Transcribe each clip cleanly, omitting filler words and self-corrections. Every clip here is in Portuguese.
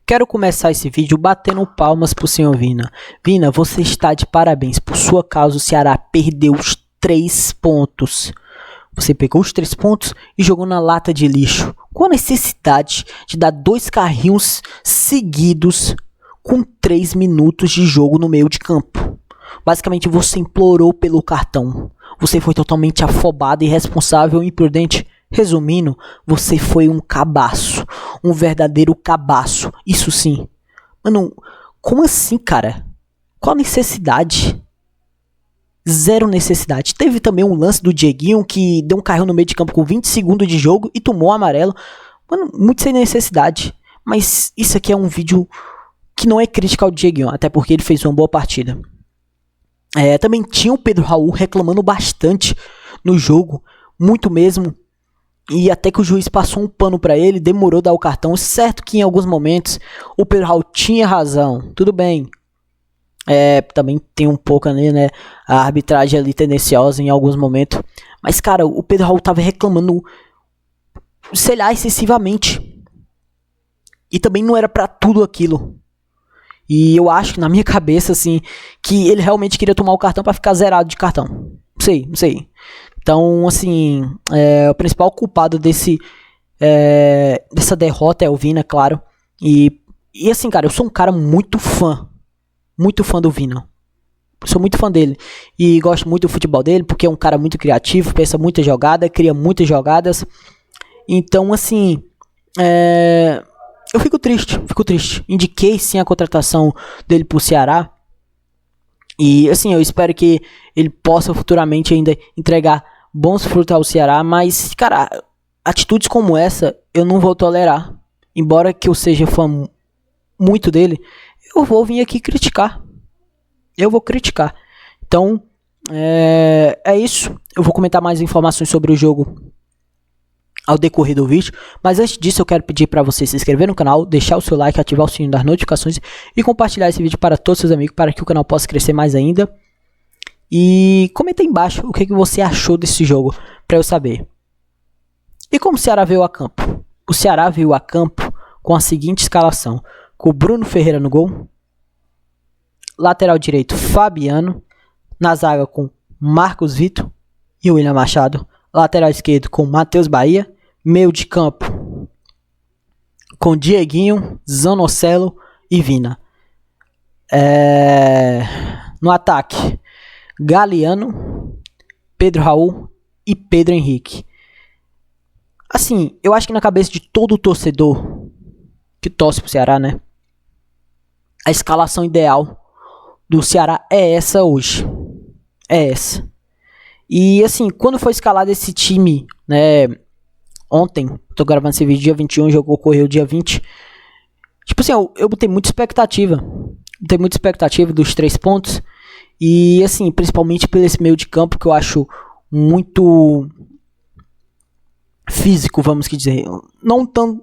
Quero começar esse vídeo batendo palmas pro senhor Vina. Vina, você está de parabéns. Por sua causa, o Ceará perdeu os 3 pontos. Você pegou os 3 pontos e jogou na lata de lixo. Com a necessidade de dar 2 carrinhos seguidos com 3 minutos de jogo no meio de campo. Basicamente, você implorou pelo cartão. Você foi totalmente afobado, irresponsável e imprudente. Resumindo, você foi um cabaço. Um verdadeiro cabaço. Isso sim. Mano, como assim, cara? Qual a necessidade? Zero necessidade. Teve também um lance do Dieguinho que deu um carrinho no meio de campo com 20 segundos de jogo e tomou amarelo. Mano, muito sem necessidade. Mas isso aqui é um vídeo que não é crítica ao Dieguinho, até porque ele fez uma boa partida. Também tinha o Pedro Raul reclamando bastante no jogo, muito mesmo. E até que o juiz passou um pano pra ele, demorou dar o cartão. Certo que em alguns momentos o Pedro Raul tinha razão, tudo bem. Também tem um pouco ali, né, a arbitragem ali tendenciosa em alguns momentos. Mas, cara, o Pedro Raul tava reclamando, sei lá, excessivamente. E também não era pra tudo aquilo. E eu acho que na minha cabeça, assim, que ele realmente queria tomar o cartão pra ficar zerado de cartão. Não sei. Então, assim, o principal culpado dessa derrota é o Vina, claro. E assim, cara, eu sou um cara muito fã do Vina. Sou muito fã dele. E gosto muito do futebol dele, porque é um cara muito criativo, pensa muita jogada, cria muitas jogadas. Então, assim, eu fico triste. Indiquei sim a contratação dele pro Ceará. E assim, eu espero que ele possa futuramente ainda entregar bons frutos ao Ceará. Mas, cara, atitudes como essa eu não vou tolerar. Embora que eu seja fã muito dele, eu vou vir aqui criticar. Eu vou criticar. Então, é isso. Eu vou comentar mais informações sobre o jogo ao decorrer do vídeo, mas antes disso eu quero pedir para você se inscrever no canal, deixar o seu like, ativar o sininho das notificações e compartilhar esse vídeo para todos os seus amigos, para que o canal possa crescer mais ainda. E comenta aí embaixo o que você achou desse jogo, para eu saber. E como o Ceará veio a campo? O Ceará veio a campo com a seguinte escalação: com o Bruno Ferreira no gol, lateral direito Fabiano, na zaga com Marcos Vitor e William Machado, lateral esquerdo com Matheus Bahia, meio de campo com Dieguinho, Zanocelo e Vina. No ataque, Galeano, Pedro Raul e Pedro Henrique. Assim, eu acho que na cabeça de todo torcedor que torce pro Ceará, né, a escalação ideal do Ceará é essa hoje. É essa. E assim, quando foi escalado esse time, né, ontem, tô gravando esse vídeo dia 21, o jogo ocorreu dia 20. Tipo assim, eu botei muita expectativa. Dos 3 pontos. E assim, principalmente por esse meio de campo que eu acho muito físico, vamos dizer. Não tão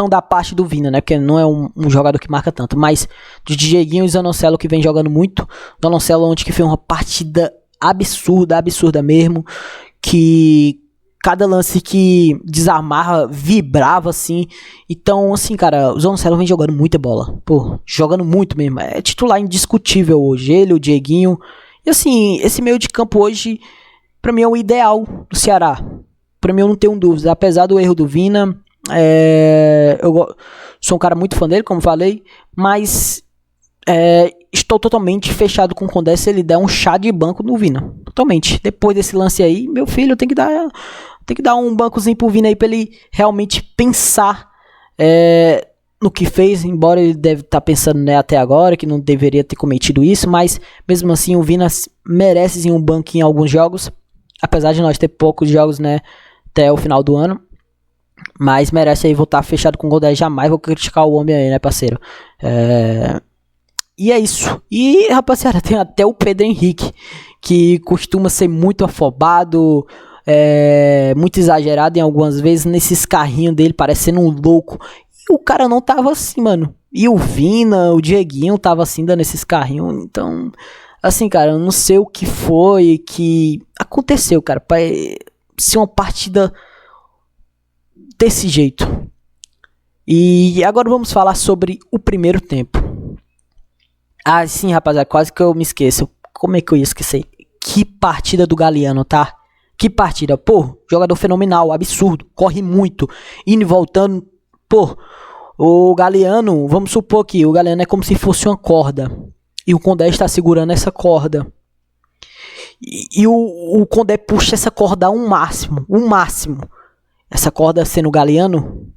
da parte do Vina, né, porque não é um jogador que marca tanto. Mas de Dieguinho e Zanocelo, que vem jogando muito. Zanocelo ontem que fez uma partida absurda mesmo, que cada lance que desarmava vibrava assim. Então assim, cara, o Zanocelo vem jogando muita bola, jogando muito mesmo, é titular indiscutível hoje, ele, o Dieguinho. E assim, esse meio de campo hoje pra mim é o ideal do Ceará, pra mim eu não tenho dúvidas, apesar do erro do Vina. Eu sou um cara muito fã dele, como falei, mas estou totalmente fechado com o Condé se ele der um chá de banco no Vina. Totalmente. Depois desse lance aí, meu filho, tem que dar um bancozinho pro Vina aí pra ele realmente pensar no que fez, embora ele deve estar pensando, né, até agora, que não deveria ter cometido isso, mas mesmo assim o Vina merece sim um banco em alguns jogos, apesar de nós ter poucos jogos, né, até o final do ano. Mas merece aí voltar fechado com o Condé. Jamais vou criticar o homem aí, né, parceiro? E é isso. E, rapaziada, tem até o Pedro Henrique, que costuma ser muito afobado, muito exagerado em algumas vezes, nesses carrinhos dele, parecendo um louco. E o cara não tava assim, mano. E o Vina, o Dieguinho tava assim, dando esses carrinhos. Então, assim, cara, eu não sei o que foi que aconteceu, cara, pra ser uma partida desse jeito. E agora vamos falar sobre o primeiro tempo. Ah, sim, rapaziada, quase que eu me esqueço. Como é que eu ia esquecer? Que partida do Galliano, tá? Que partida. Pô, jogador fenomenal, absurdo. Corre muito, indo e voltando. Pô, o Galliano, vamos supor que o Galliano é como se fosse uma corda. E o Condé está segurando essa corda. E o Condé puxa essa corda ao máximo. O máximo. Essa corda sendo o Galliano.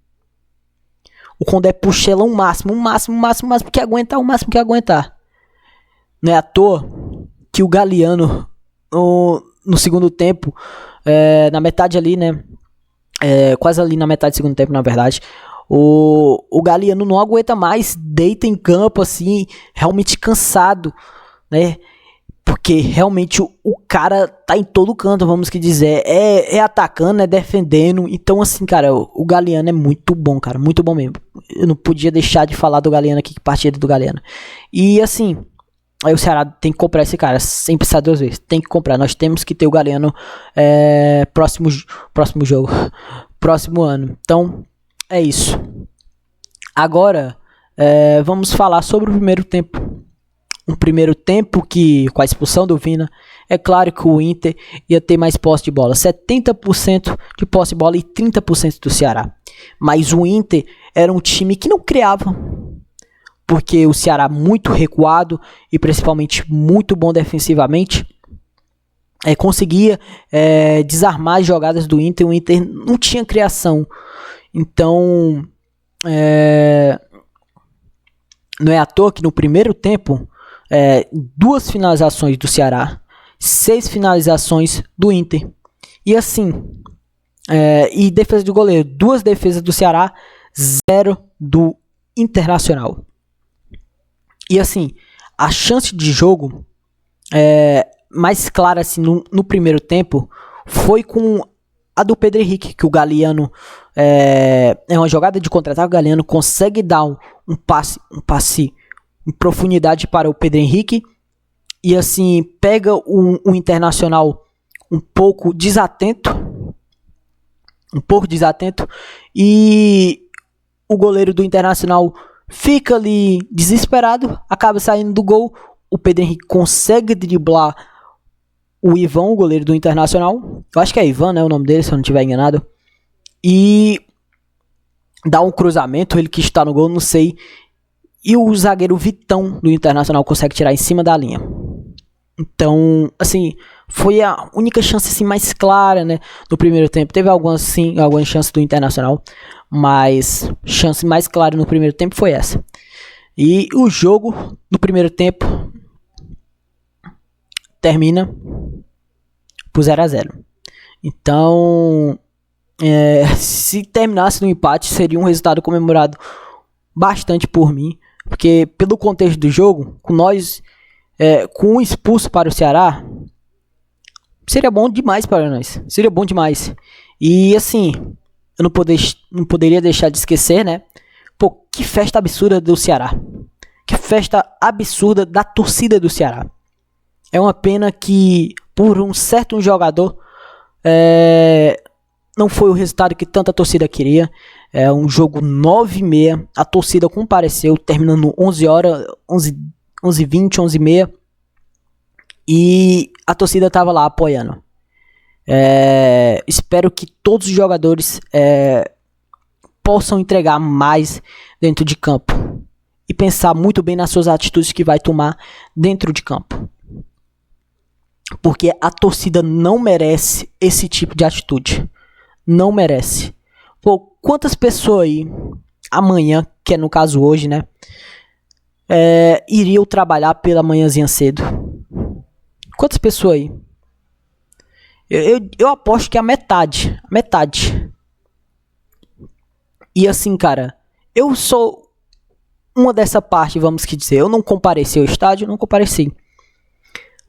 O Condé puxa ela ao máximo. O máximo que aguentar. O máximo que aguentar. Não é à toa que o Galliano no segundo tempo, na metade ali, né? Quase ali na metade do segundo tempo, na verdade. O Galliano não aguenta mais, deita em campo, assim, realmente cansado, né? Porque realmente o cara tá em todo canto, vamos que dizer. É atacando, é defendendo. Então, assim, cara, o Galliano é muito bom, cara. Muito bom mesmo. Eu não podia deixar de falar do Galliano aqui, que partida do Galliano. E, assim, aí o Ceará tem que comprar esse cara, sem pensar duas vezes. Tem que comprar. Nós temos que ter o Galliano próximo jogo. Próximo ano. Então, é isso. Agora, vamos falar sobre o primeiro tempo. Um primeiro tempo que, com a expulsão do Vina, é claro que o Inter ia ter mais posse de bola. 70% de posse de bola e 30% do Ceará. Mas o Inter era um time que não criava. Porque o Ceará muito recuado e principalmente muito bom defensivamente. Conseguia desarmar as jogadas do Inter. O Inter não tinha criação. Então, não é à toa que no primeiro tempo, 2 finalizações do Ceará, 6 finalizações do Inter. E assim, e defesa de goleiro, 2 defesas do Ceará, 0 do Internacional. E assim, a chance de jogo mais clara assim, no primeiro tempo foi com a do Pedro Henrique, que o Galliano é uma jogada de contra-ataque. O Galliano consegue dar um passe em profundidade para o Pedro Henrique e assim pega o Internacional um pouco desatento e o goleiro do Internacional fica ali desesperado, acaba saindo do gol. O Pedro Henrique consegue driblar o Ivan, o goleiro do Internacional. Eu acho que é Ivan, né, o nome dele, se eu não estiver enganado. E dá um cruzamento, ele que está no gol, não sei. E o zagueiro Vitão do Internacional consegue tirar em cima da linha. Então, assim, foi a única chance assim, mais clara, né, no primeiro tempo. Teve algumas chances do Internacional, mas a chance mais clara no primeiro tempo foi essa. E o jogo no primeiro tempo termina por 0-0. Então, se terminasse no empate, seria um resultado comemorado bastante por mim, porque pelo contexto do jogo, com nós com um expulso para o Ceará, seria bom demais para nós. Seria bom demais. E assim, eu não poderia deixar de esquecer, né? Pô, que festa absurda do Ceará. Que festa absurda da torcida do Ceará. É uma pena que por um certo jogador não foi o resultado que tanta torcida queria. É um jogo 9h30, a torcida compareceu, terminando 11 horas, 11h20, 11h30, e a torcida estava lá apoiando. Espero que todos os jogadores possam entregar mais dentro de campo e pensar muito bem nas suas atitudes que vai tomar dentro de campo. Porque a torcida não merece esse tipo de atitude. Não merece. Pô, quantas pessoas aí, amanhã, que é no caso hoje, né, iriam trabalhar pela manhãzinha cedo? Quantas pessoas aí? Eu aposto que a metade. E assim, cara, eu sou uma dessa parte, vamos que dizer. Eu não compareci ao estádio, não compareci.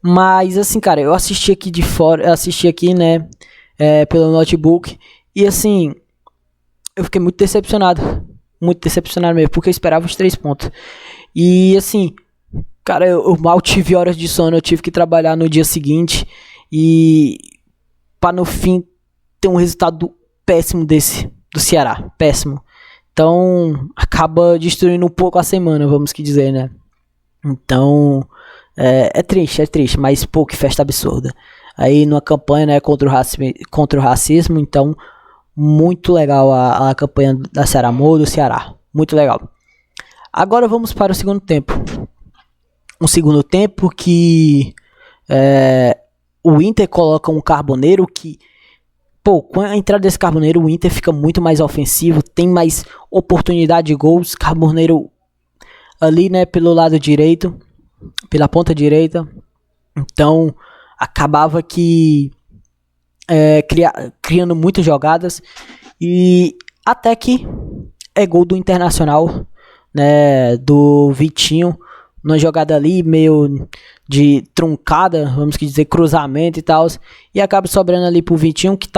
Mas assim, cara, eu assisti aqui de fora, eu assisti aqui, né, pelo notebook. E assim, eu fiquei muito decepcionado mesmo, porque eu esperava os 3 pontos. E assim, cara, eu mal tive horas de sono, eu tive que trabalhar no dia seguinte. E para no fim ter um resultado péssimo desse, do Ceará, péssimo. Então, acaba destruindo um pouco a semana, vamos que dizer, né? Então, é triste, mas pô, que festa absurda. Aí, numa campanha, né, contra o racismo, então, muito legal a campanha da Ceará Amor do Ceará. Muito legal. Agora vamos para o segundo tempo. Um segundo tempo que o Inter coloca um Carboneiro que, pô, com a entrada desse Carboneiro, o Inter fica muito mais ofensivo, tem mais oportunidade de gols. Carboneiro ali, né, pelo lado direito, pela ponta direita. Então, acabava que criando muitas jogadas. E até que é gol do Internacional, né, do Vitinho, numa jogada ali meio de truncada, vamos dizer, cruzamento e tal, e acaba sobrando ali pro Vitinho, que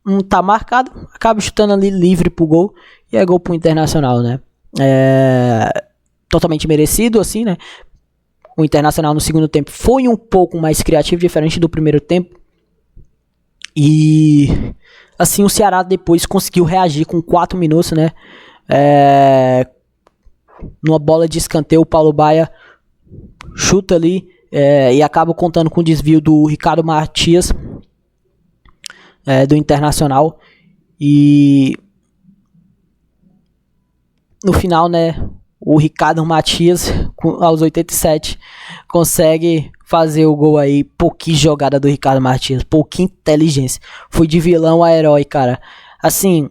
não tá marcado, acaba chutando ali livre pro gol, e é gol pro Internacional, né? Totalmente merecido, assim, né? O Internacional no segundo tempo foi um pouco mais criativo, diferente do primeiro tempo, e assim o Ceará depois conseguiu reagir com 4 minutos, né? Numa bola de escanteio, o Paulo Baia chuta ali e acaba contando com o desvio do Ricardo Matias, do Internacional. E no final, né, o Ricardo Matias, aos 87, consegue fazer o gol aí. Pouquinha jogada do Ricardo Matias, pouquinha inteligência. Foi de vilão a herói, cara. Assim,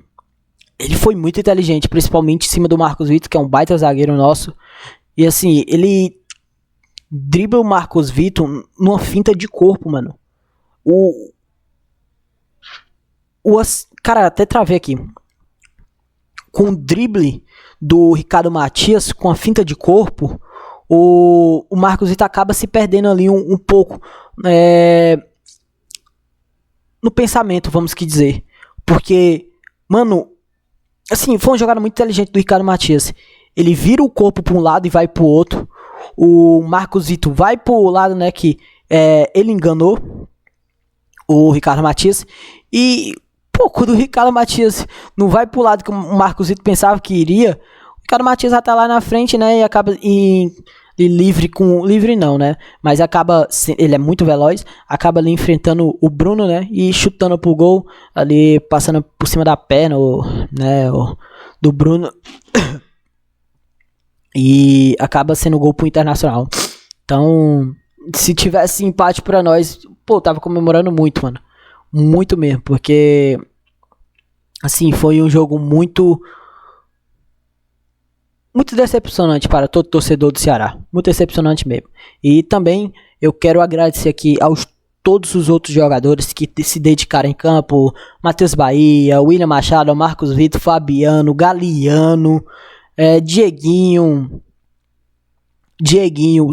ele foi muito inteligente, principalmente em cima do Marcos Vitor, que é um baita zagueiro nosso. E assim, ele dribla o Marcos Vitor numa finta de corpo, mano. Cara, até travei aqui. Com o drible do Ricardo Matias, com a finta de corpo, o Marcos Vitor acaba se perdendo ali um pouco no pensamento, vamos que dizer. Porque, mano, assim, foi uma jogada muito inteligente do Ricardo Matias. Ele vira o corpo para um lado e vai para o outro. O Marcos Vitor vai para o lado, né, que ele enganou o Ricardo Matias. E, pô, quando o Ricardo Matias não vai para o lado que o Marcos Vitor pensava que iria, o Ricardo Matias já tá lá na frente, né, e acaba livre não, né, mas ele é muito veloz, acaba ali enfrentando o Bruno, né, e chutando pro gol, ali passando por cima da perna, do Bruno, e acaba sendo gol pro Internacional. Então, se tivesse empate pra nós, pô, tava comemorando muito, mano, muito mesmo, porque, assim, foi um jogo muito decepcionante para todo torcedor do Ceará. Muito decepcionante mesmo. E também eu quero agradecer aqui aos todos os outros jogadores que se dedicaram em campo. Matheus Bahia, William Machado, Marcos Vitor, Fabiano, Galiano, Dieguinho,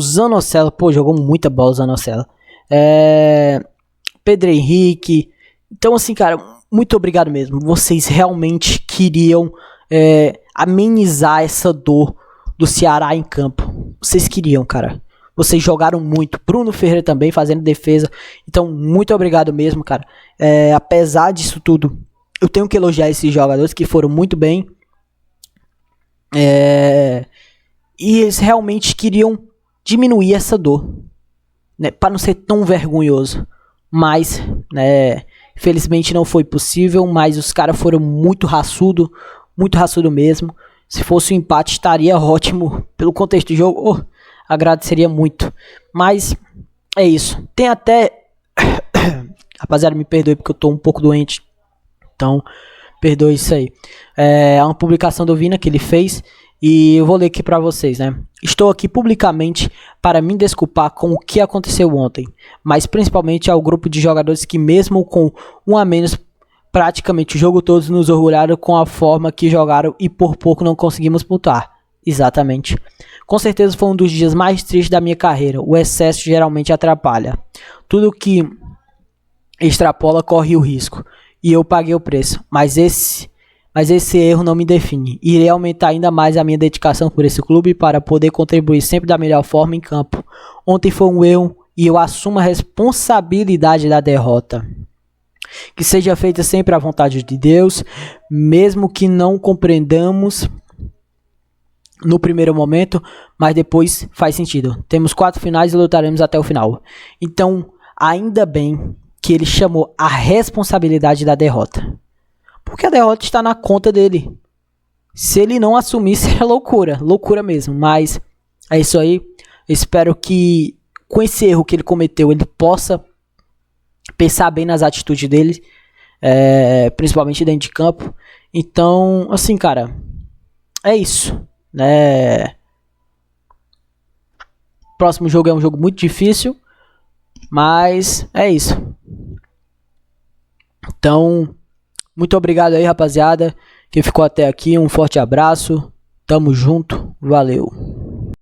Zanocelo. Pô, jogou muita bola o Zanocelo. Pedro Henrique. Então assim, cara, muito obrigado mesmo. Vocês realmente queriam amenizar essa dor do Ceará em campo. Vocês queriam, cara. Vocês jogaram muito. Bruno Ferreira também fazendo defesa. Então, muito obrigado mesmo, cara. Apesar disso tudo, eu tenho que elogiar esses jogadores que foram muito bem. E eles realmente queriam diminuir essa dor, né, para não ser tão vergonhoso. Mas, né, infelizmente não foi possível. Mas os caras foram muito raçudo mesmo. Se fosse um empate estaria ótimo pelo contexto do jogo. Agradeceria muito. Mas é isso. Tem até rapaziada, me perdoe porque eu tô um pouco doente. Então, perdoe isso aí. É uma publicação do Vina que ele fez. E eu vou ler aqui pra vocês, né? Estou aqui publicamente para me desculpar com o que aconteceu ontem. Mas principalmente ao grupo de jogadores que mesmo com um a menos praticamente o jogo todo nos orgulharam com a forma que jogaram e por pouco não conseguimos pontuar. Exatamente. Com certeza foi um dos dias mais tristes da minha carreira. O excesso geralmente atrapalha. Tudo que extrapola corre o risco. E eu paguei o preço. Mas esse erro não me define. Irei aumentar ainda mais a minha dedicação por esse clube para poder contribuir sempre da melhor forma em campo. Ontem foi um erro e eu assumo a responsabilidade da derrota. Que seja feita sempre a vontade de Deus, mesmo que não compreendamos no primeiro momento, mas depois faz sentido. Temos 4 finais e lutaremos até o final. Então, ainda bem que ele chamou a responsabilidade da derrota. Porque a derrota está na conta dele. Se ele não assumisse, é loucura. Loucura mesmo. Mas é isso aí. Espero que com esse erro que ele cometeu, ele possa pensar bem nas atitudes dele. Principalmente dentro de campo. Então, assim, cara, é isso. Próximo jogo é um jogo muito difícil, mas é isso. Então, muito obrigado aí, rapaziada, que ficou até aqui. Um forte abraço, tamo junto, valeu.